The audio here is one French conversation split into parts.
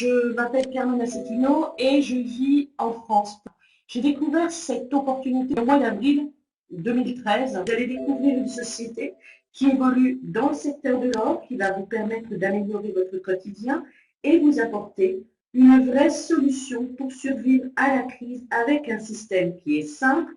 Je m'appelle Carmen Acettino et je vis en France. J'ai découvert cette opportunité au mois d'avril 2013. Vous allez découvrir une société qui évolue dans le secteur de l'or, qui va vous permettre d'améliorer votre quotidien et vous apporter une vraie solution pour survivre à la crise avec un système qui est simple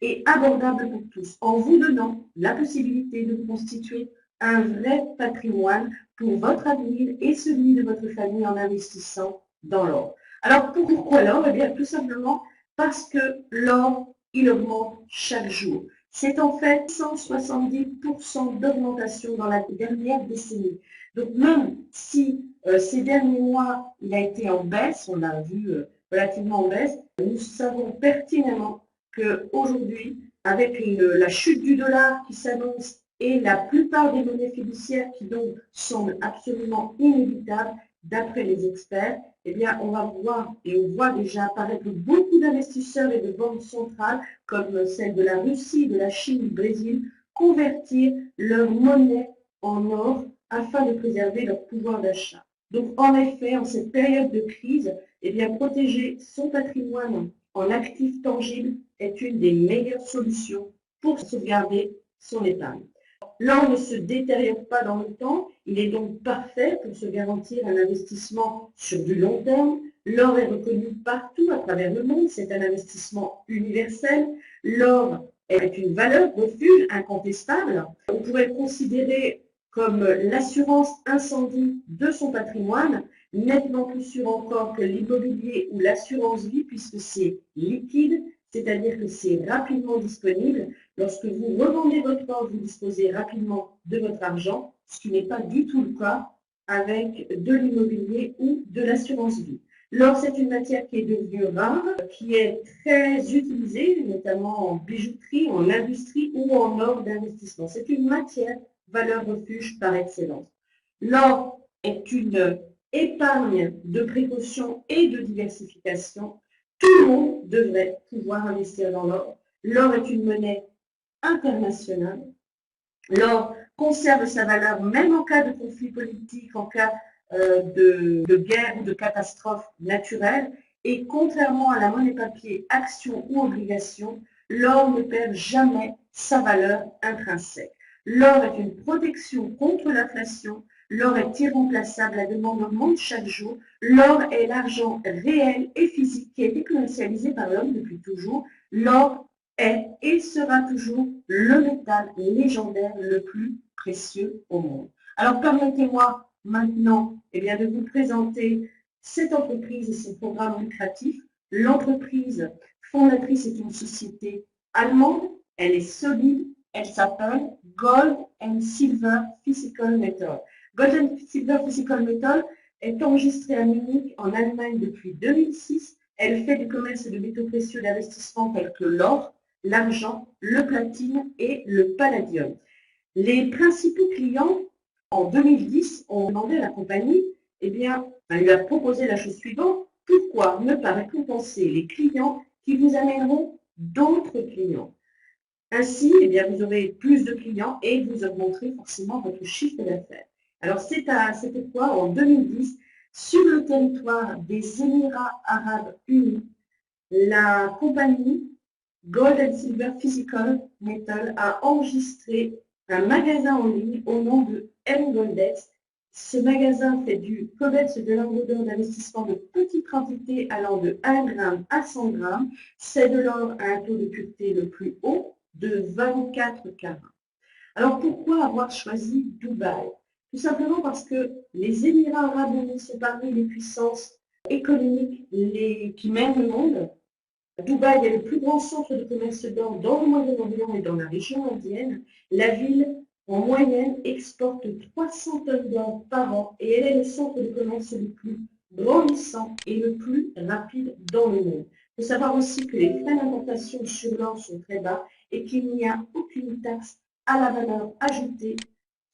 et abordable pour tous, en vous donnant la possibilité de constituer un vrai patrimoine pour votre avenir et celui de votre famille en investissant dans l'or. Alors pourquoi l'or? Eh bien tout simplement parce que l'or, il augmente chaque jour. C'est en fait 170% d'augmentation dans la dernière décennie. Donc même si ces derniers mois, il a été en baisse, on l'a vu relativement en baisse, nous savons pertinemment qu'aujourd'hui, avec la chute du dollar qui s'annonce et la plupart des monnaies fiduciaires qui donc semblent absolument inévitables, d'après les experts, eh bien, on va voir et on voit déjà apparaître beaucoup d'investisseurs et de banques centrales, comme celle de la Russie, de la Chine, du Brésil, convertir leur monnaie en or afin de préserver leur pouvoir d'achat. Donc, en effet, en cette période de crise, eh bien, protéger son patrimoine en actifs tangibles est une des meilleures solutions pour sauvegarder son épargne. L'or ne se détériore pas dans le temps, il est donc parfait pour se garantir un investissement sur du long terme. L'or est reconnu partout à travers le monde, c'est un investissement universel. L'or est une valeur refuge incontestable. On pourrait le considérer comme l'assurance incendie de son patrimoine, nettement plus sûr encore que l'immobilier ou l'assurance vie, puisque c'est liquide, c'est-à-dire que c'est rapidement disponible. Lorsque vous revendez votre or, vous disposez rapidement de votre argent, ce qui n'est pas du tout le cas avec de l'immobilier ou de l'assurance vie. L'or, c'est une matière qui est devenue rare, qui est très utilisée, notamment en bijouterie, en industrie ou en or d'investissement. C'est une matière valeur refuge par excellence. L'or est une épargne de précaution et de diversification. Tout le monde devrait pouvoir investir dans l'or. L'or est une monnaie internationale. L'or conserve sa valeur même en cas de conflit politique, en cas de guerre ou de catastrophe naturelle. Et contrairement à la monnaie papier, action ou obligation, l'or ne perd jamais sa valeur intrinsèque. L'or est une protection contre l'inflation. L'or est irremplaçable, la demande augmente chaque jour. L'or est l'argent réel et physique qui a été commercialisé par l'homme depuis toujours. L'or est et sera toujours le métal légendaire le plus précieux au monde. Alors permettez-moi maintenant de vous présenter cette entreprise et son programme lucratif. L'entreprise fondatrice est une société allemande, elle est solide, elle s'appelle Gold and Silver Physical Metal. Gold and Silver Physical Metal est enregistrée à Munich en Allemagne depuis 2006. Elle fait du commerce de métaux précieux d'investissement tels que l'or, l'argent, le platine et le palladium. Les principaux clients, en 2010, ont demandé à la compagnie, elle lui a proposé la chose suivante: pourquoi ne pas récompenser les clients qui vous amèneront d'autres clients? Ainsi, vous aurez plus de clients et vous augmenterez forcément votre chiffre d'affaires. Alors, c'était quoi? En 2010, sur le territoire des Émirats Arabes Unis, la compagnie Gold and Silver Physical Metal a enregistré un magasin en ligne au nom de M-Goldex. Ce magasin fait du commerce de lingots d'or d'investissement de petites quantités allant de 1 gramme à 100 grammes. C'est de l'or à un taux de pureté le plus haut de 24 carats. Alors pourquoi avoir choisi Dubaï? Tout simplement parce que les Émirats Arabes Unis sont parmi les puissances économiques qui mènent le monde. Dubaï est le plus grand centre de commerce d'or dans le Moyen-Orient et dans la région indienne. La ville, en moyenne, exporte 300 tonnes d'or par an et elle est le centre de commerce le plus grandissant et le plus rapide dans le monde. Il faut savoir aussi que les frais d'importation sur l'or sont très bas et qu'il n'y a aucune taxe à la valeur ajoutée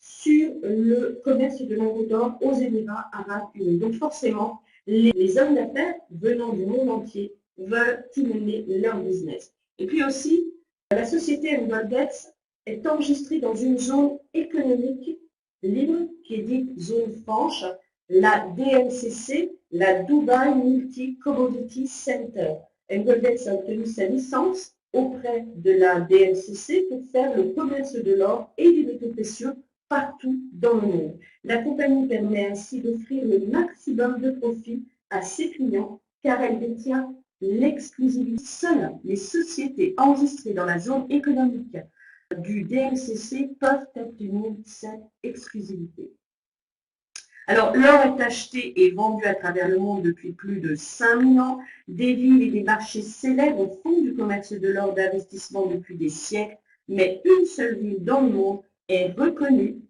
sur le commerce de lingots d'or aux Émirats Arabes Unis. Donc forcément, les hommes d'affaires venant du monde entier veulent y mener leur business. Et puis aussi, la société M-Goldex est enregistrée dans une zone économique libre qui est dite zone franche, la DMCC. la Dubai Multi Commodity Center. Engoldex a obtenu sa licence auprès de la DMCC pour faire le commerce de l'or et des métaux précieux partout dans le monde. La compagnie permet ainsi d'offrir le maximum de profit à ses clients car elle détient l'exclusivité. Seules les sociétés enregistrées dans la zone économique du DMCC peuvent obtenir cette exclusivité. Alors, l'or est acheté et vendu à travers le monde depuis plus de 5000 ans. Des villes et des marchés célèbres font du commerce de l'or d'investissement depuis des siècles, mais une seule ville dans le monde est reconnue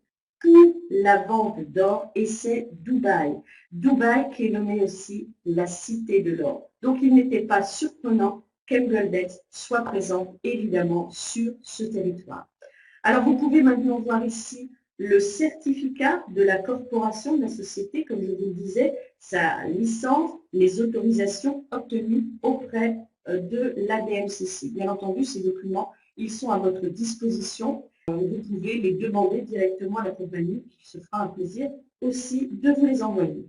pour la vente d'or et c'est Dubaï. Dubaï qui est nommée aussi la cité de l'or. Donc, il n'était pas surprenant qu'Engoldex soit présente évidemment sur ce territoire. Alors, vous pouvez maintenant voir ici le certificat de la corporation de la société, comme je vous le disais, sa licence, les autorisations obtenues auprès de l'ADMCC. Bien entendu, ces documents, ils sont à votre disposition. Vous pouvez les demander directement à la compagnie, qui se fera un plaisir aussi de vous les envoyer.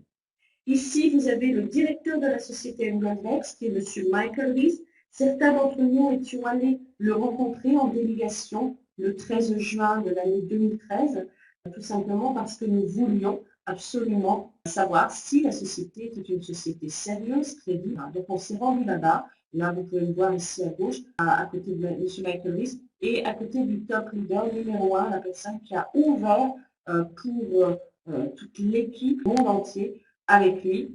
Ici, vous avez le directeur de la société Engoldex, qui est M. Michael Rees. Certains d'entre nous étions allés le rencontrer en délégation le 13 juin de l'année 2013, tout simplement parce que nous voulions absolument savoir si la société était une société sérieuse, crédible. Donc on s'est rendu là-bas. Là, vous pouvez le voir ici à gauche, à côté de M. Michael Rees, et à côté du top leader numéro 1, la personne qui a ouvert pour toute l'équipe, le monde entier, avec lui.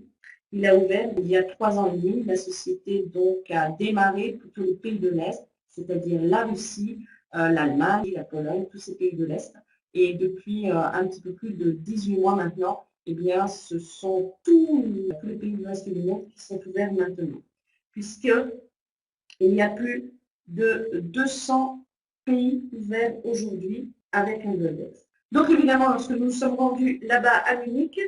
Il a ouvert il y a 3 ans et demi. La société donc a démarré pour tous les pays de l'Est, c'est-à-dire la Russie, l'Allemagne, la Pologne, tous ces pays de l'Est. Et depuis un petit peu plus de 18 mois maintenant, eh bien, ce sont tous les pays de l'Est du monde qui sont ouverts maintenant. Puisqu'il y a plus de 200 pays ouverts aujourd'hui avec Engoldex. Donc évidemment, lorsque nous nous sommes rendus là-bas à Munich,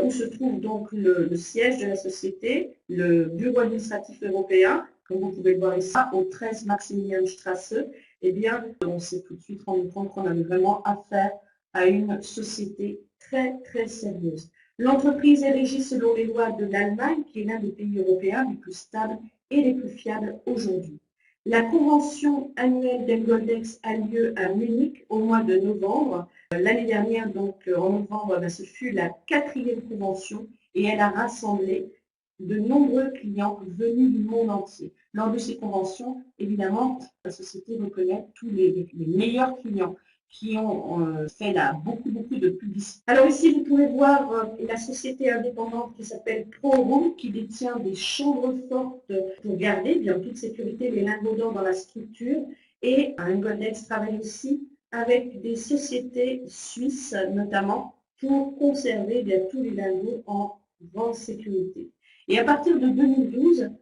où se trouve donc le siège de la société, le bureau administratif européen, comme vous pouvez le voir ici, au 13 Maximilianstrasse, eh bien, on s'est tout de suite rendu compte qu'on avait vraiment affaire à une société très, très sérieuse. L'entreprise est régie selon les lois de l'Allemagne, qui est l'un des pays européens les plus stables et les plus fiables aujourd'hui. La convention annuelle d'Engoldex a lieu à Munich au mois de novembre. L'année dernière, donc en novembre, ce fut la 4e convention et elle a rassemblé de nombreux clients venus du monde entier. Lors de ces conventions, évidemment, la société reconnaît tous les meilleurs clients qui ont fait beaucoup de publicité. Alors ici, vous pouvez voir la société indépendante qui s'appelle ProRoom, qui détient des chambres fortes pour garder, bien en toute sécurité, les lingots d'or dans la structure. Et Engoldex travaille aussi avec des sociétés suisses, notamment, pour conserver bien tous les lingots en grande sécurité. Et à partir de 2012,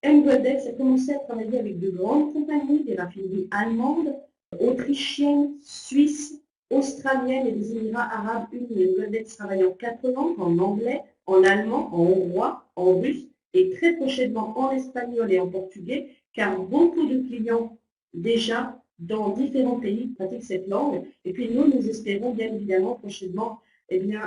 Engoldex a commencé à travailler avec de grandes compagnies, des raffineries allemandes, autrichiennes, suisses, australiennes et des Émirats arabes unis. Engoldex travaille en 4 langues, en anglais, en allemand, en hongrois, en russe et très prochainement en espagnol et en portugais, car beaucoup de clients déjà dans différents pays pratiquent cette langue. Et puis nous espérons bien évidemment prochainement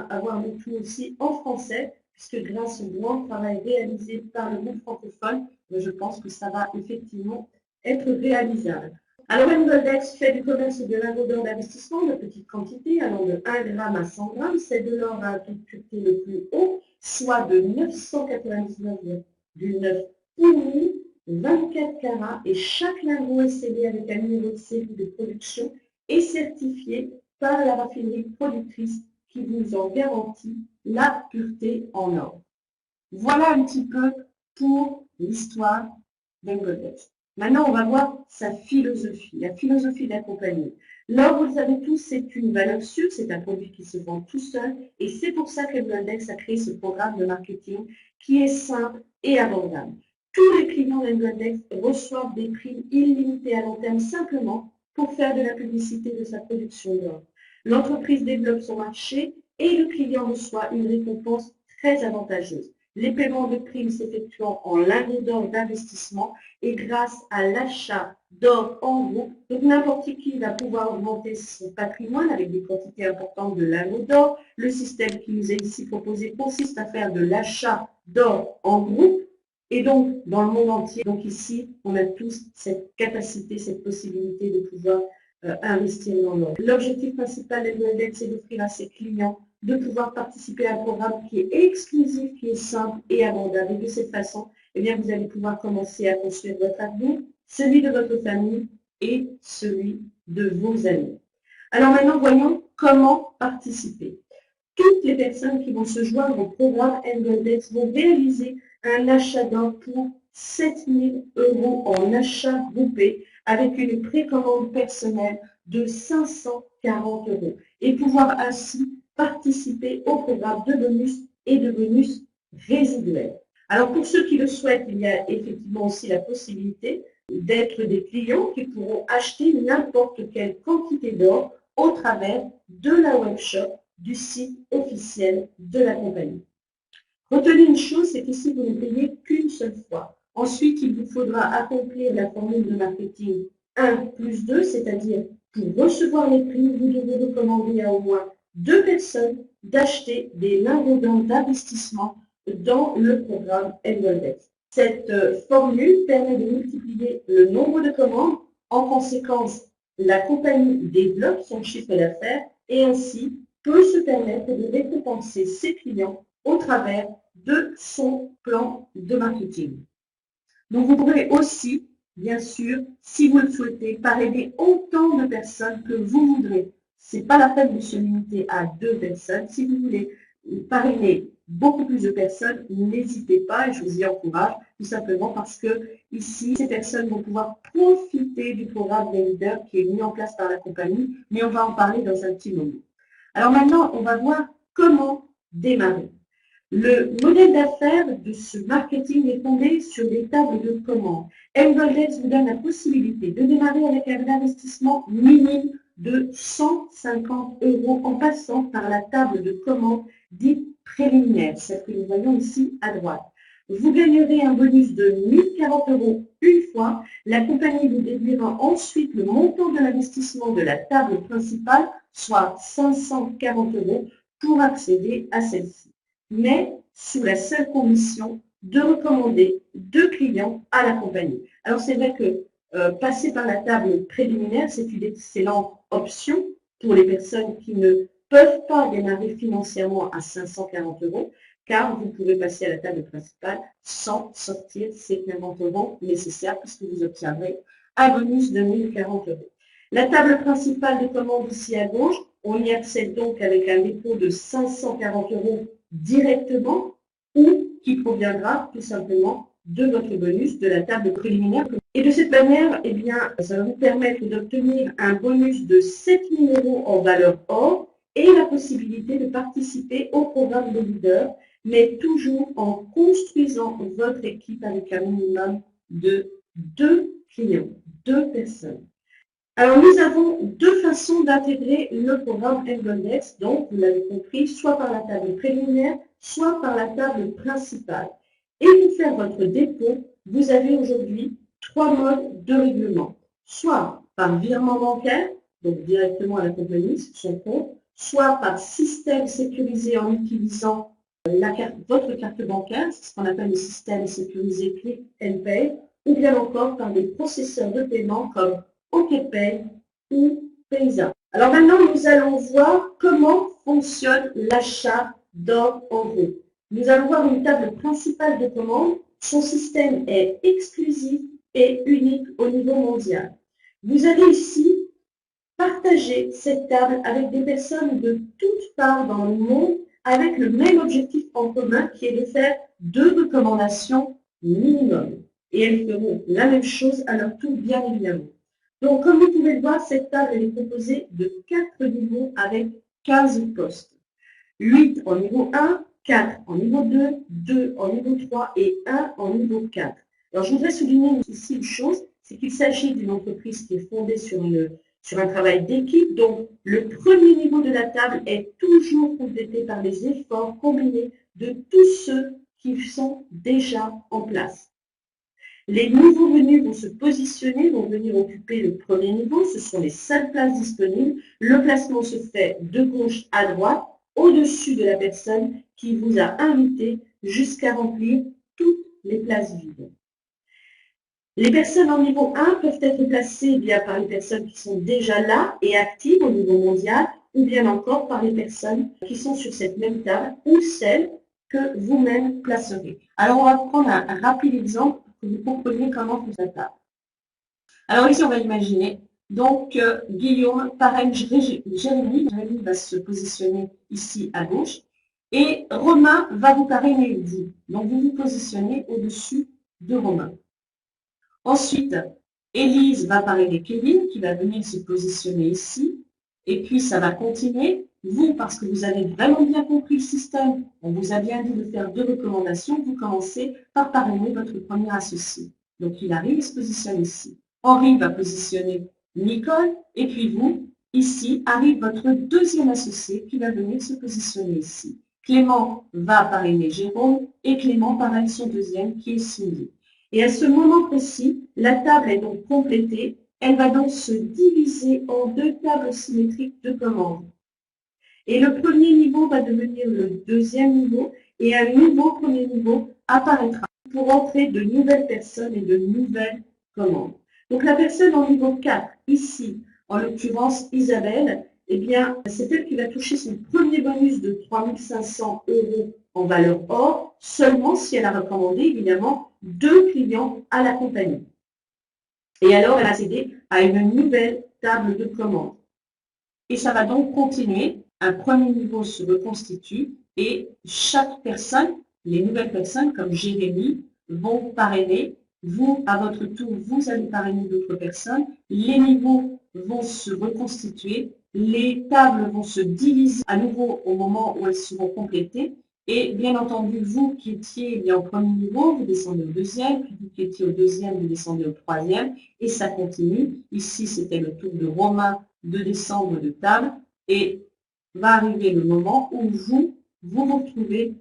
avoir le tout aussi en français, puisque grâce au grand travail réalisé par le monde francophone, je pense que ça va effectivement être réalisable. Alors, Engoldex fait du commerce de lingots d'or d'investissement de petite quantité, allant de 1 gramme à 100 grammes. C'est de l'or à taux de pureté le plus haut, soit de 999,9 pour 24 carats, et chaque lingot est scellé avec un numéro de série de production et certifié par la raffinerie productrice qui vous en garantit la pureté en or. Voilà un petit peu pour l'histoire d'Engoldex. Maintenant, on va voir sa philosophie, la philosophie de la compagnie. L'or, vous le savez tous, c'est une valeur sûre, c'est un produit qui se vend tout seul, et c'est pour ça qu'Engoldex a créé ce programme de marketing qui est simple et abordable. Tous les clients d'Engoldex reçoivent des primes illimitées à long terme simplement pour faire de la publicité de sa production d'or. L'entreprise développe son marché et le client reçoit une récompense très avantageuse. Les paiements de primes s'effectuant en lingots d'or d'investissement et grâce à l'achat d'or en gros. Donc n'importe qui va pouvoir augmenter son patrimoine avec des quantités importantes de lingots d'or. Le système qui nous est ici proposé consiste à faire de l'achat dort en groupe et donc dans le monde entier. Donc ici, on a tous cette capacité, cette possibilité de pouvoir investir dans l'or. L'objectif principal d'Envoldex, c'est d'offrir à ses clients de pouvoir participer à un programme qui est exclusif, qui est simple et abordable. Et de cette façon, eh bien, vous allez pouvoir commencer à construire votre avenir, celui de votre famille et celui de vos amis. Alors maintenant, voyons comment participer. Toutes les personnes qui vont se joindre au programme Envoldex vont réaliser un achat d'or pour 7 000 € en achat groupé avec une précommande personnelle de 540 € et pouvoir ainsi participer au programme de bonus et de bonus résiduels. Alors pour ceux qui le souhaitent, il y a effectivement aussi la possibilité d'être des clients qui pourront acheter n'importe quelle quantité d'or au travers de la webshop du site officiel de la compagnie. Retenez une chose, c'est qu'ici, vous ne payez qu'une seule fois. Ensuite, il vous faudra accomplir la formule de marketing 1 plus 2, c'est-à-dire pour recevoir les prix, vous devez recommander à au moins 2 personnes d'acheter des lingots d'or d'investissement dans le programme Envoldex. Cette formule permet de multiplier le nombre de commandes. En conséquence, la compagnie développe son chiffre d'affaires et ainsi peut se permettre de récompenser ses clients au travers de son plan de marketing. Donc, vous pourrez aussi, bien sûr, si vous le souhaitez, parrainer autant de personnes que vous voudrez. Ce n'est pas la peine de se limiter à 2 personnes. Si vous voulez parrainer beaucoup plus de personnes, n'hésitez pas et je vous y encourage, tout simplement parce que ici, ces personnes vont pouvoir profiter du programme des leaders qui est mis en place par la compagnie, mais on va en parler dans un petit moment. Alors maintenant, on va voir comment démarrer. Le modèle d'affaires de ce marketing est fondé sur des tables de commande. Envoldex vous donne la possibilité de démarrer avec un investissement minime de 150 € en passant par la table de commande dite préliminaire, celle que nous voyons ici à droite. Vous gagnerez un bonus de 1040 € une fois. La compagnie vous déduira ensuite le montant de l'investissement de la table principale, soit 540 € pour accéder à celle-ci, mais sous la seule condition de recommander 2 clients à la compagnie. Alors c'est vrai que passer par la table préliminaire, c'est une excellente option pour les personnes qui ne peuvent pas démarrer financièrement à 540 €, car vous pouvez passer à la table principale sans sortir ces 40 € nécessaires puisque vous obtiendrez un bonus de 1040 €. La table principale de commande ici à gauche, on y accède donc avec un dépôt de 540 € directement ou qui proviendra tout simplement de votre bonus de la table préliminaire. Et de cette manière, eh bien, ça va vous permettre d'obtenir un bonus de 7 000 € en valeur or et la possibilité de participer au programme de leader, mais toujours en construisant votre équipe avec un minimum de 2 clients, 2 personnes. Alors, nous avons 2 façons d'intégrer le programme Envoldex, donc, vous l'avez compris, soit par la table préliminaire, soit par la table principale. Et pour faire votre dépôt, vous avez aujourd'hui 3 modes de règlement. Soit par virement bancaire, donc directement à la compagnie, son compte, soit par système sécurisé en utilisant votre carte bancaire, c'est ce qu'on appelle le système sécurisé Click and Pay, ou bien encore par des processeurs de paiement comme OKPay ou Paysa. Alors maintenant, nous allons voir comment fonctionne l'achat d'or en gros. Nous allons voir une table principale de commande. Son système est exclusif et unique au niveau mondial. Vous allez ici partager cette table avec des personnes de toutes parts dans le monde avec le même objectif en commun qui est de faire 2 recommandations minimum. Et elles feront la même chose à leur tour, bien évidemment. Donc, comme vous pouvez le voir, cette table est composée de 4 niveaux avec 15 postes. 8 en niveau 1, 4 en niveau 2, 2 en niveau 3 et 1 en niveau 4. Alors, je voudrais souligner ici une chose, c'est qu'il s'agit d'une entreprise qui est fondée sur un travail d'équipe. Donc, le premier niveau de la table est toujours complété par les efforts combinés de tous ceux qui sont déjà en place. Les nouveaux venus vont se positionner, vont venir occuper le premier niveau. Ce sont les seules places disponibles. Le placement se fait de gauche à droite au-dessus de la personne qui vous a invité jusqu'à remplir toutes les places vides. Les personnes en niveau 1 peuvent être placées bien par les personnes qui sont déjà là et actives au niveau mondial, ou bien encore par les personnes qui sont sur cette même table ou celles que vous-même placerez. Alors, on va prendre un rapide exemple pour que vous compreniez comment vous cette table. Alors ici, on va imaginer, donc Guillaume parraine Jérémy. Jérémy va se positionner ici à gauche. Et Romain va vous parrainer vous. Donc, vous vous positionnez au-dessus de Romain. Ensuite, Élise va parrainer Kevin, qui va venir se positionner ici. Et puis, ça va continuer. Vous, parce que vous avez vraiment bien compris le système, on vous a bien dit de faire 2 recommandations, vous commencez par parrainer votre premier associé. Donc, il arrive, il se positionne ici. Henri va positionner Nicole. Et puis vous, ici, arrive votre deuxième associé qui va venir se positionner ici. Clément va parrainer Jérôme et Clément parraine son deuxième qui est Cindy. Et à ce moment précis, la table est donc complétée. Elle va donc se diviser en 2 tables symétriques de commandes. Et le premier niveau va devenir le deuxième niveau et un nouveau premier niveau apparaîtra pour entrer de nouvelles personnes et de nouvelles commandes. Donc la personne en niveau 4, ici, en l'occurrence Isabelle, eh bien, c'est elle qui va toucher son premier bonus de 3 500 € en valeur or, seulement si elle a recommandé, évidemment, 2 clients à la compagnie. Et alors, elle a accédé à une nouvelle table de commande. Et ça va donc continuer. Un premier niveau se reconstitue et chaque personne, les nouvelles personnes comme Jérémy, vont parrainer. Vous, à votre tour, vous allez parrainer d'autres personnes. Les niveaux vont se reconstituer. Les tables vont se diviser à nouveau au moment où elles seront complétées. Et bien entendu, vous qui étiez au premier niveau, vous descendez au deuxième, puis vous qui étiez au deuxième, vous descendez au troisième, et ça continue. Ici, c'était le tour de Romain de descendre de table, et va arriver le moment où vous vous retrouvez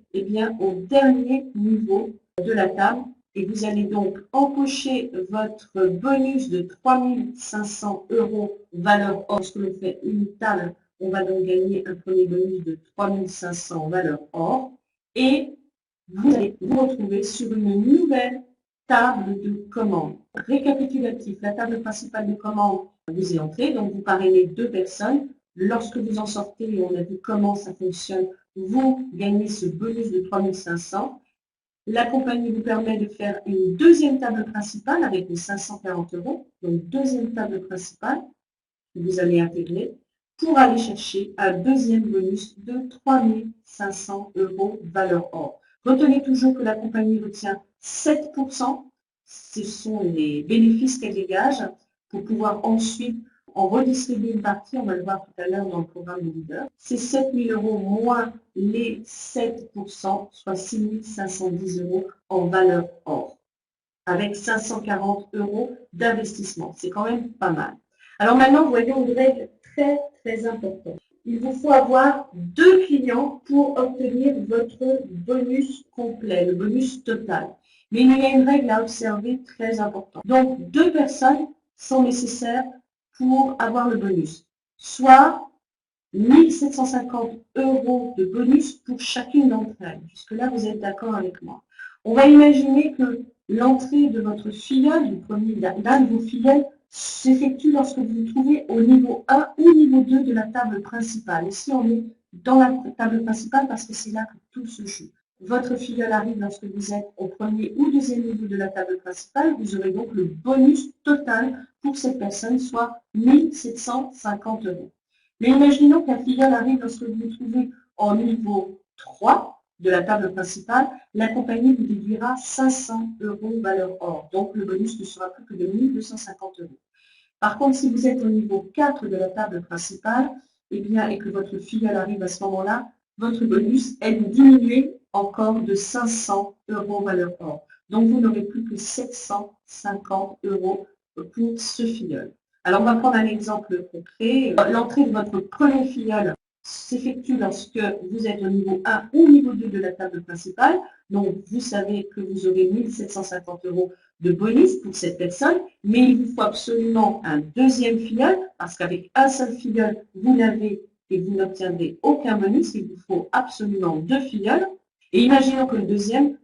au dernier niveau de la table, et vous allez donc empocher votre bonus de 3 500 € valeur or. Lorsque l'on fait une table, on va donc gagner un premier bonus de 3 500 valeur or, et vous allez vous retrouver sur une nouvelle table de commande. Récapitulatif, la table principale de commande, vous y entrez, donc vous parrainez 2 personnes. Lorsque vous en sortez, et on a vu comment ça fonctionne, vous gagnez ce bonus de 3 500. La compagnie vous permet de faire une deuxième table principale avec les 540 €, donc deuxième table principale que vous allez intégrer pour aller chercher un deuxième bonus de 3 500 € valeur or. Retenez toujours que la compagnie retient 7%, ce sont les bénéfices qu'elle dégage pour pouvoir ensuite en redistribuer une partie, on va le voir tout à l'heure dans le programme de leader. C'est 7 000 € moins les 7%, soit 6 510 € en valeur or, avec 540 € d'investissement. C'est quand même pas mal. Alors maintenant, voyons une règle très, très importante. Il vous faut avoir 2 clients pour obtenir votre bonus complet, le bonus total. Mais il y a une règle à observer très importante. Donc, 2 personnes sont nécessaires pour avoir le bonus, soit 1 750 € de bonus pour chacune d'entre elles. Jusque-là, vous êtes d'accord avec moi. On va imaginer que l'entrée de votre filleul, du premier d'un de vos filleuls, s'effectue lorsque vous vous trouvez au niveau 1 ou niveau 2 de la table principale. Ici, on est dans la table principale parce que c'est là que tout se joue. Votre filleul arrive lorsque vous êtes au premier ou deuxième niveau de la table principale. Vous aurez donc le bonus total pour cette personne, soit 1 750 €. Mais imaginons qu'un filleul arrive lorsque vous vous trouvez en niveau 3 de la table principale. La compagnie vous déduira 500 € valeur or. Donc, le bonus ne sera plus que de 1 250 €. Par contre, si vous êtes au niveau 4 de la table principale, et que votre filleul arrive à ce moment-là, votre bonus est diminué encore de 500 € valeur or. Donc, vous n'aurez plus que 750 € pour ce filleul. Alors, on va prendre un exemple concret. L'entrée de votre premier filleul s'effectue lorsque vous êtes au niveau 1 ou niveau 2 de la table principale. Donc, vous savez que vous aurez 1 750 € de bonus pour cette personne, mais il vous faut absolument un deuxième filleul, parce qu'avec un seul filleul, vous n'avez et vous n'obtiendrez aucun bonus. Il vous faut absolument 2 filleuls. Et imaginons que le deuxième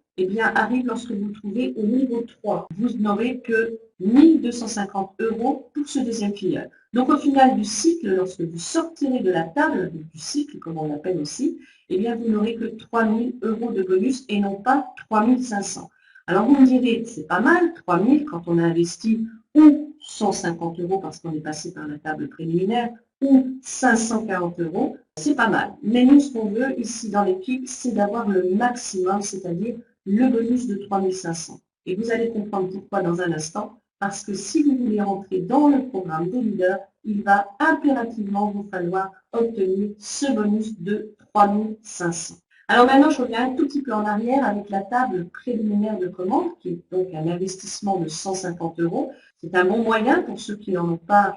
arrive lorsque vous trouvez au niveau 3. Vous n'aurez que 1 250 € pour ce deuxième filleul. Donc au final du cycle, lorsque vous sortirez de la table, du cycle comme on l'appelle aussi, vous n'aurez que 3 000 € de bonus et non pas 3 500. Alors vous me direz, c'est pas mal, 3 000 quand on a investi ou 150 € parce qu'on est passé par la table préliminaire, ou 540 €, c'est pas mal. Mais nous, ce qu'on veut ici dans l'équipe, c'est d'avoir le maximum, c'est-à-dire le bonus de 3 500. Et vous allez comprendre pourquoi dans un instant, parce que si vous voulez rentrer dans le programme des leaders, il va impérativement vous falloir obtenir ce bonus de 3 500. Alors maintenant, je reviens un tout petit peu en arrière avec la table préliminaire de commande, qui est donc un investissement de 150 €. C'est un bon moyen pour ceux qui n'ont pas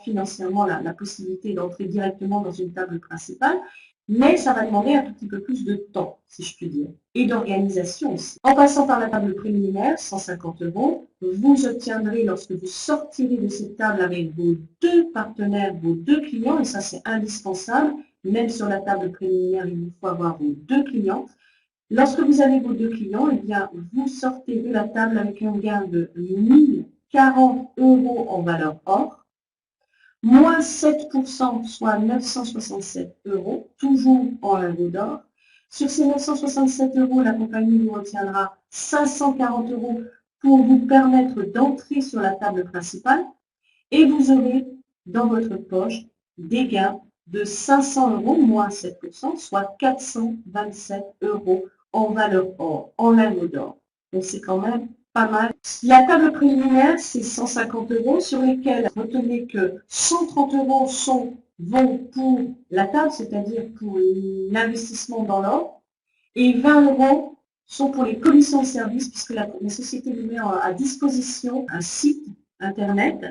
financièrement la possibilité d'entrer directement dans une table principale, mais ça va demander un tout petit peu plus de temps, si je puis dire, et d'organisation aussi. En passant par la table préliminaire, 150 €, vous obtiendrez, lorsque vous sortirez de cette table avec vos 2 partenaires, vos 2 clients, et ça c'est indispensable, même sur la table préliminaire, il vous faut avoir vos 2 clients. Lorsque vous avez vos 2 clients, vous sortez de la table avec un gain de 1 040 € en valeur or, moins 7%, soit 967 €, toujours en lingots d'or. Sur ces 967 €, la compagnie vous retiendra 540 € pour vous permettre d'entrer sur la table principale et vous aurez dans votre poche des gains de 500 € moins 7%, soit 427 € en valeur or, en lingots d'or. Donc c'est quand même pas mal. La table préliminaire, c'est 150 € sur lesquels, retenez que 130 € vont pour la table, c'est-à-dire pour l'investissement dans l'or, et 20 € sont pour les commissions de service, puisque la société nous met à disposition un site internet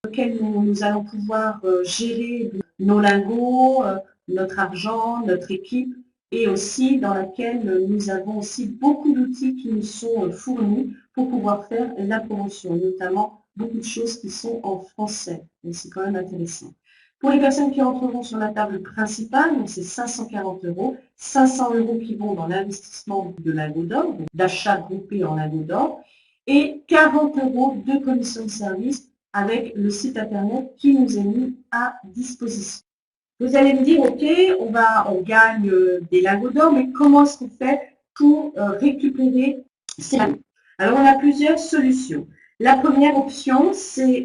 lequel nous allons pouvoir gérer nos lingots, notre argent, notre équipe, et aussi dans laquelle nous avons aussi beaucoup d'outils qui nous sont fournis pour pouvoir faire la promotion, notamment beaucoup de choses qui sont en français. Donc c'est quand même intéressant. Pour les personnes qui entreront sur la table principale, c'est 540 €, 500 € qui vont dans l'investissement de lingots d'or, donc d'achat groupé en lingots d'or, et 40 € de commission de service avec le site internet qui nous est mis à disposition. Vous allez me dire, ok, on gagne des lingots d'or, mais comment est-ce qu'on fait pour récupérer ces lingots? Alors, on a plusieurs solutions. La première option, c'est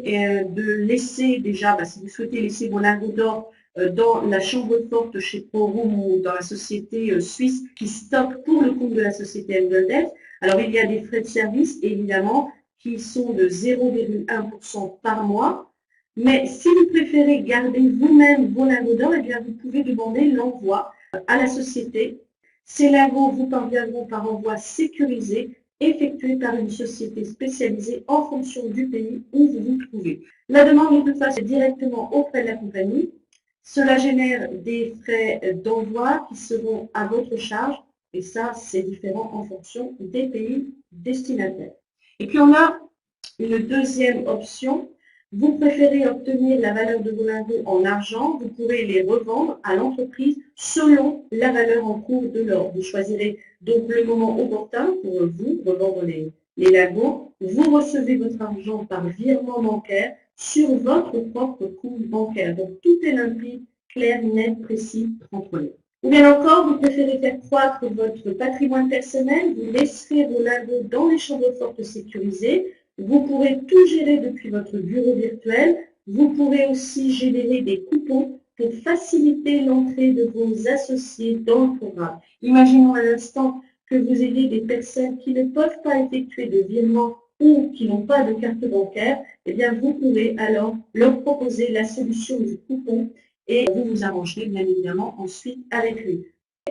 de laisser déjà, si vous souhaitez laisser vos lingots d'or dans la chambre forte chez ProRoom ou dans la société suisse qui stocke pour le compte de la société Engeldev. Alors, il y a des frais de service, évidemment, qui sont de 0,1% par mois. Mais si vous préférez garder vous-même vos lingots d'or, vous pouvez demander l'envoi à la société. Ces lingots vous parviendront par envoi sécurisé, effectué par une société spécialisée en fonction du pays où vous vous trouvez. La demande est faite directement auprès de la compagnie. Cela génère des frais d'envoi qui seront à votre charge, et ça, c'est différent en fonction des pays destinataires. Et puis, on a une deuxième option. Vous préférez obtenir la valeur de vos lingots en argent, vous pourrez les revendre à l'entreprise selon la valeur en cours de l'or. Vous choisirez donc le moment opportun pour vous revendre les lingots. Vous recevez votre argent par virement bancaire sur votre propre compte bancaire. Donc tout est limpide, clair, net, précis, contrôlé. Ou bien encore, vous préférez faire croître votre patrimoine personnel, vous laisserez vos lingots dans les chambres fortes sécurisées. Vous pourrez tout gérer depuis votre bureau virtuel. Vous pourrez aussi générer des coupons pour faciliter l'entrée de vos associés dans le programme. Imaginons à l'instant que vous ayez des personnes qui ne peuvent pas effectuer de virement ou qui n'ont pas de carte bancaire. Vous pourrez alors leur proposer la solution du coupon et vous vous arrangerez bien évidemment ensuite avec lui.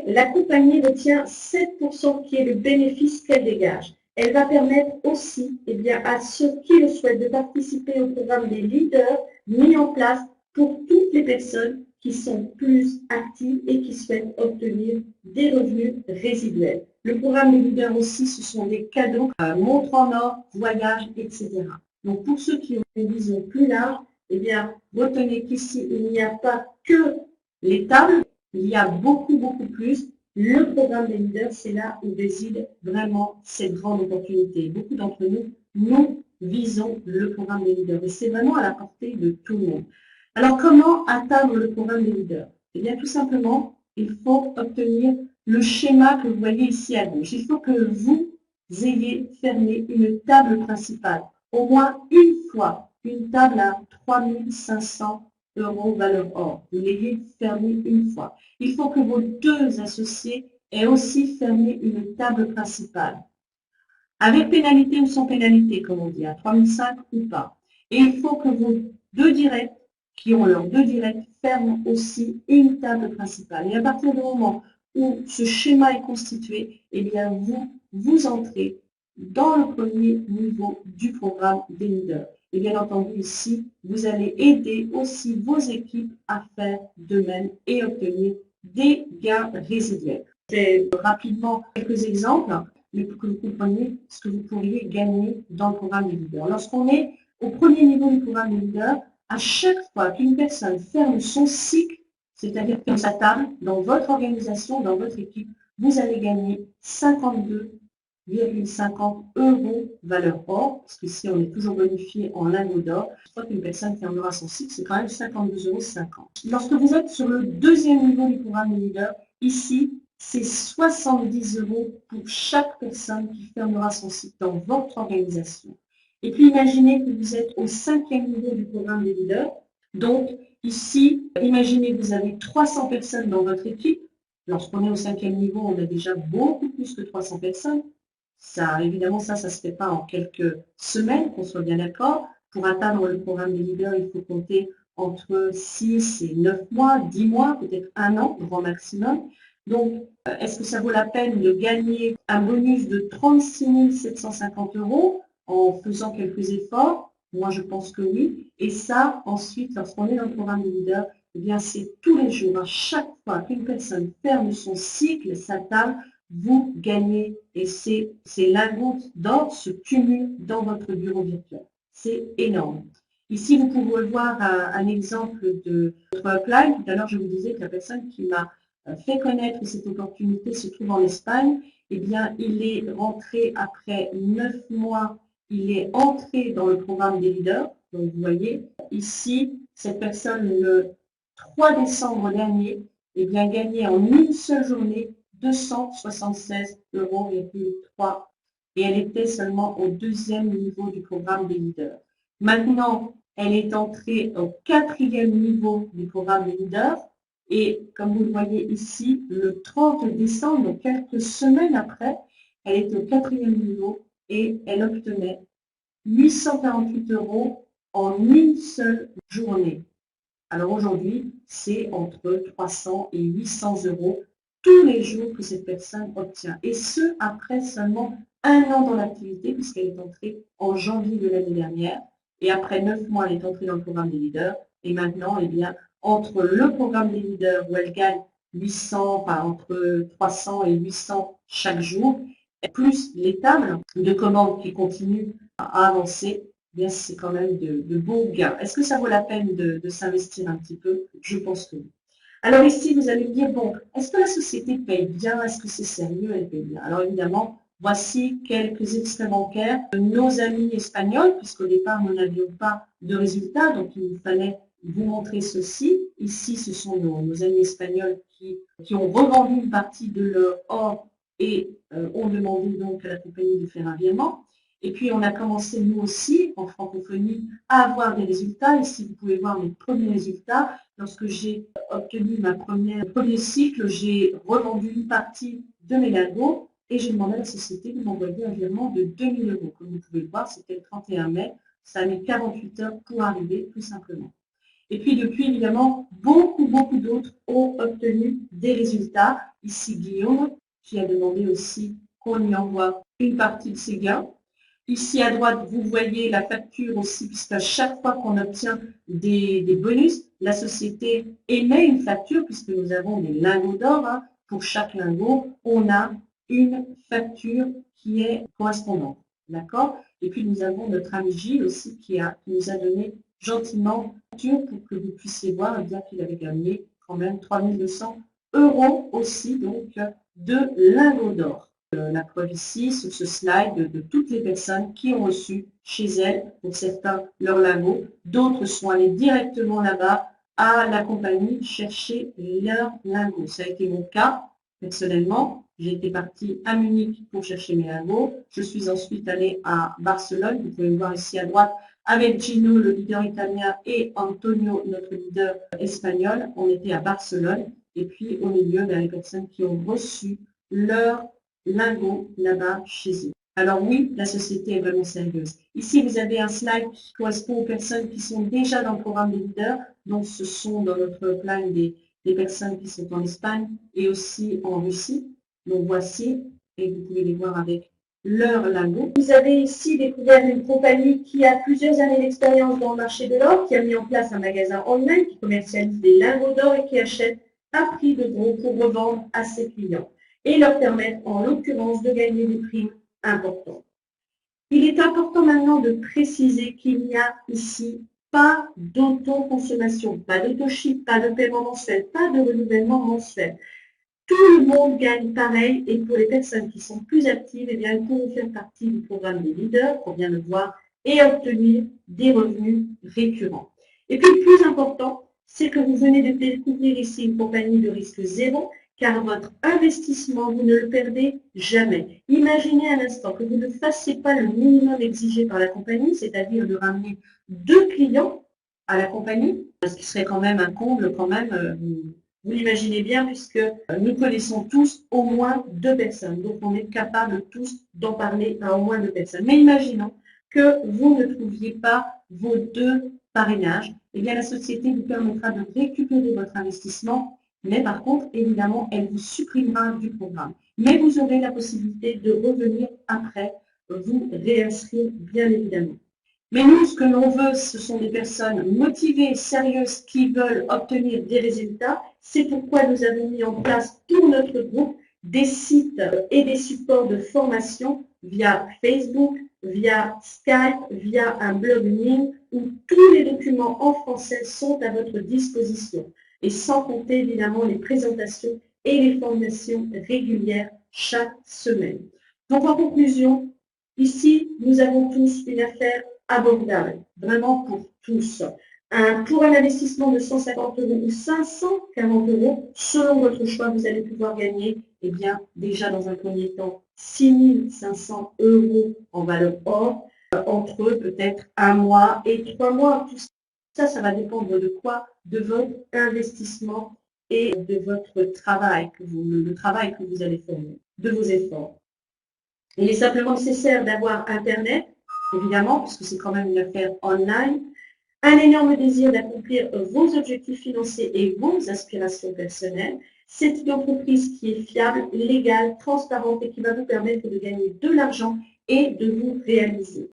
La compagnie retient 7% qui est le bénéfice qu'elle dégage. Elle va permettre aussi à ceux qui le souhaitent de participer au programme des leaders mis en place pour toutes les personnes qui sont plus actives et qui souhaitent obtenir des revenus résiduels. Le programme des leaders aussi, ce sont des cadeaux, montres en or, voyages, etc. Donc pour ceux qui ont une vision plus large, retenez qu'ici, il n'y a pas que Les tables, il y a beaucoup, beaucoup plus. Le programme des leaders, c'est là où réside vraiment cette grande opportunité. Beaucoup d'entre nous, nous visons le programme des leaders et c'est vraiment à la portée de tout le monde. Alors, comment atteindre le programme des leaders? Eh bien, tout simplement, il faut obtenir le schéma que vous voyez ici à gauche. Il faut que vous ayez fermé une table principale, au moins une fois, une table à 3500 euros valeur or. Vous l'ayez fermé une fois. Il faut que vos deux associés aient aussi fermé une table principale, avec pénalité ou sans pénalité, comme on dit, à 3005 ou pas. Et il faut que vos deux directs, qui ont leurs deux directs, ferment aussi une table principale. Et à partir du moment où ce schéma est constitué, eh bien vous entrez dans le premier niveau du programme des leaders. Et bien entendu, ici, vous allez aider aussi vos équipes à faire de même et obtenir des gains résiduels. Je vais rapidement quelques exemples, mais pour que vous compreniez ce que vous pourriez gagner dans le programme des leaders. Lorsqu'on est au premier niveau du programme des leaders, à chaque fois qu'une personne ferme son cycle, c'est-à-dire ferme sa table, dans votre organisation, dans votre équipe, vous allez gagner 52,50 euros valeur or, parce qu'ici on est toujours bonifié en lingots d'or. Je crois qu'une personne fermera son cycle, c'est quand même 52,50 €. Lorsque vous êtes sur le deuxième niveau du programme des leaders, ici, c'est 70 € pour chaque personne qui fermera son site dans votre organisation. Et puis imaginez que vous êtes au cinquième niveau du programme des leaders. Donc ici, imaginez que vous avez 300 personnes dans votre équipe. Lorsqu'on est au cinquième niveau, on a déjà beaucoup plus que 300 personnes. Ça, évidemment, ça ne se fait pas en quelques semaines, qu'on soit bien d'accord. Pour atteindre le programme des leaders, il faut compter entre 6 et 9 mois, 10 mois, peut-être un an, grand maximum. Donc, est-ce que ça vaut la peine de gagner un bonus de 36 750 € en faisant quelques efforts? Moi, je pense que oui. Et ça, ensuite, lorsqu'on est dans le programme des leaders, eh bien, c'est tous les jours, à chaque fois qu'une personne ferme son cycle, sa table, vous gagnez. Et ces lingots d'or se cumulent dans votre bureau virtuel. C'est énorme. Ici, vous pouvez voir un exemple de votre upline. Tout à l'heure, je vous disais que la personne qui m'a fait connaître cette opportunité se trouve en Espagne. Eh bien, il est rentré après 9 mois, il est entré dans le programme des leaders. Donc, vous voyez, ici, cette personne, le 3 décembre dernier, eh bien, gagnait en une seule journée 276,3 € et elle était seulement au deuxième niveau du programme des leaders. Maintenant, elle est entrée au quatrième niveau du programme des leaders et comme vous le voyez ici, le 30 décembre, donc quelques semaines après, elle était au quatrième niveau et elle obtenait 848 € en une seule journée. Alors aujourd'hui, c'est entre 300 et 800 € tous les jours que cette personne obtient. Et ce, après seulement un an dans l'activité, puisqu'elle est entrée en janvier de l'année dernière. Et après 9 mois, elle est entrée dans le programme des leaders. Et maintenant, eh bien, entre le programme des leaders, où elle gagne 800, enfin entre 300 et 800 chaque jour, plus les tables de commandes qui continuent à avancer, bien c'est quand même de beaux gains. Est-ce que ça vaut la peine de s'investir un petit peu? Je pense que oui. Alors ici, vous allez me dire, bon, est-ce que la société paye bien? Est-ce que c'est sérieux? Elle paye bien. Alors évidemment, voici quelques extraits bancaires de nos amis espagnols, puisqu'au départ, nous n'avions pas de résultats, donc il nous fallait vous montrer ceci. Ici, ce sont nos amis espagnols qui ont revendu une partie de leur or et ont demandé donc à la compagnie de faire un virement. Et puis, on a commencé, nous aussi, en francophonie, à avoir des résultats. Ici, vous pouvez voir mes premiers résultats. Lorsque j'ai obtenu mon premier cycle, j'ai revendu une partie de mes lingots et j'ai demandé à la société de m'envoyer un virement de 2 000 €. Comme vous pouvez le voir, c'était le 31 mai. Ça a mis 48 heures pour arriver, tout simplement. Et puis, depuis, évidemment, beaucoup d'autres ont obtenu des résultats. Ici, Guillaume, qui a demandé aussi qu'on lui envoie une partie de ses gains. Ici à droite, vous voyez la facture aussi, puisqu'à chaque fois qu'on obtient des bonus, la société émet une facture, puisque nous avons des lingots d'or. Hein. Pour chaque lingot, on a une facture qui est correspondante. D'accord? Et puis nous avons notre ami Gilles aussi qui nous a donné gentiment une facture pour que vous puissiez voir bien qu'il avait gagné quand même 3200 € aussi, donc de lingots d'or. La preuve ici, sur ce slide, de toutes les personnes qui ont reçu chez elles, pour certains, leurs lingots, d'autres sont allés directement là-bas à la compagnie chercher leurs lingots. Ça a été mon cas, personnellement. J'ai été partie à Munich pour chercher mes lingots. Je suis ensuite allée à Barcelone, vous pouvez me voir ici à droite, avec Gino, le leader italien, et Antonio, notre leader espagnol. On était à Barcelone. Et puis, au milieu, les personnes qui ont reçu leurs lingots là-bas chez eux. Alors oui, la société est vraiment sérieuse. Ici, vous avez un slide qui correspond aux personnes qui sont déjà dans le programme des leaders. Donc, ce sont dans notre plan des personnes qui sont en Espagne et aussi en Russie. Donc, voici, et vous pouvez les voir avec leur lingot. Vous avez ici découvert une compagnie qui a plusieurs années d'expérience dans le marché de l'or, qui a mis en place un magasin online, qui commercialise des lingots d'or et qui achète à prix de gros pour revendre à ses clients et leur permettre, en l'occurrence, de gagner des primes importantes. Il est important maintenant de préciser qu'il n'y a ici pas d'autoconsommation, pas d'autoship, pas de paiement mensuel, pas de renouvellement mensuel. Tout le monde gagne pareil et pour les personnes qui sont plus actives, eh bien, elles pourront faire partie du programme des leaders, on vient de le voir, et obtenir des revenus récurrents. Et puis, le plus important, c'est que vous venez de découvrir ici une compagnie de risque zéro, car votre investissement, vous ne le perdez jamais. Imaginez un instant que vous ne fassiez pas le minimum exigé par la compagnie, c'est-à-dire de ramener 2 clients à la compagnie, ce qui serait quand même un comble, quand même, vous l'imaginez bien, puisque nous connaissons tous au moins 2 personnes. Donc, on est capable tous d'en parler à au moins 2 personnes. Mais imaginons que vous ne trouviez pas vos 2 parrainages. Eh bien, la société vous permettra de récupérer votre investissement. Mais par contre, évidemment, elle vous supprimera du programme. Mais vous aurez la possibilité de revenir après, vous réinscrire, bien évidemment. Mais nous, ce que l'on veut, ce sont des personnes motivées, sérieuses, qui veulent obtenir des résultats. C'est pourquoi nous avons mis en place pour notre groupe des sites et des supports de formation via Facebook, via Skype, via un blog en ligne où tous les documents en français sont à votre disposition. Et sans compter évidemment les présentations et les formations régulières chaque semaine. Donc en conclusion, ici, nous avons tous une affaire abordable, vraiment pour tous. Pour un investissement de 150 € ou 540 €, selon votre choix, vous allez pouvoir gagner, eh bien, déjà dans un premier temps, 6 500 € en valeur or, entre peut-être 1 mois et 3 mois. Tout ça, ça va dépendre de quoi? De votre investissement et de votre travail, le travail que vous allez faire, de vos efforts. Il est simplement nécessaire d'avoir Internet, évidemment, puisque c'est quand même une affaire online, un énorme désir d'accomplir vos objectifs financiers et vos aspirations personnelles. C'est une entreprise qui est fiable, légale, transparente et qui va vous permettre de gagner de l'argent et de vous réaliser.